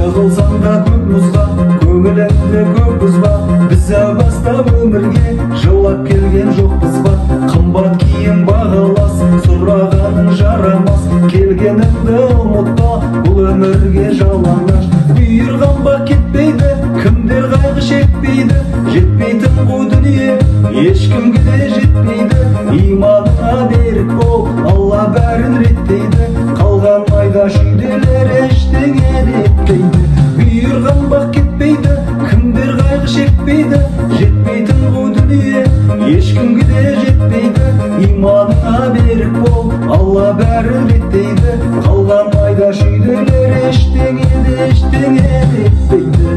жығылсаң да көп мұзға, көңіліңді көп бұзба. Біз бастап өмірге жылап келген жоқпыз ба? Қымбат киім бағалас, сұрағаның жарамас. Келгеніңді ұмытпа, бұл өмірге жалаңаш. Бұйырған бақ кетпейді, кімдер қайғы шекпейді. Жетпейтін бұл дүние ешкімге де жетпейді. Иманыңа берік бол, Алла бәрін реттейді. Қалған майда шүйделер ештеңе етпейді. Бұйырған бақ кетпейді, кімдер қайғы шекпейді. Жетпейтін бұл дүние ешкімге де жетпейді. Иманыңа берік бол, Алла бәрін реттейді. Қалған майда шүйделер ештеңе етпейді.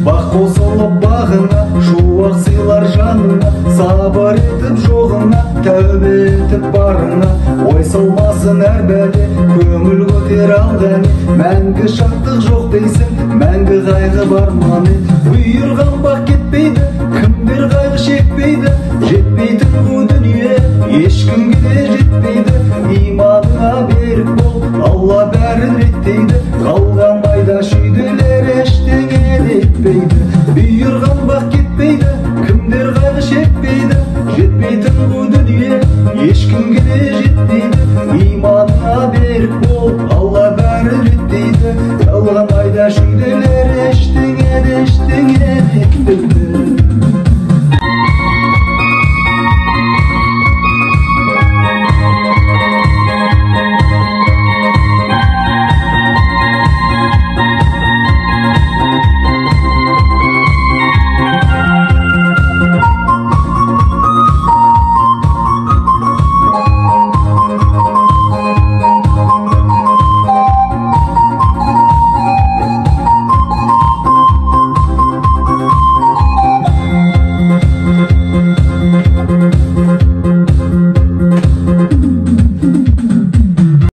Бақ қосылып бағыңа, шуақ сыйлар жаныңа. Сабыр етіп жоғыңа, тәубе етіп барыңа. Ой салмасын әр бәле, көңіл көтер алғаны. Мәңгі шаттық жоқ дейсің, мәңгі қайғы бар маны. Бұйырған бақ кетпейді, кімдер қайғы шекпейді. Жетпейтін бұл дүние ешкімге де жетпейді. Иманыңа берік бол, Алла бәрін реттейді. Қалған майда шүйделер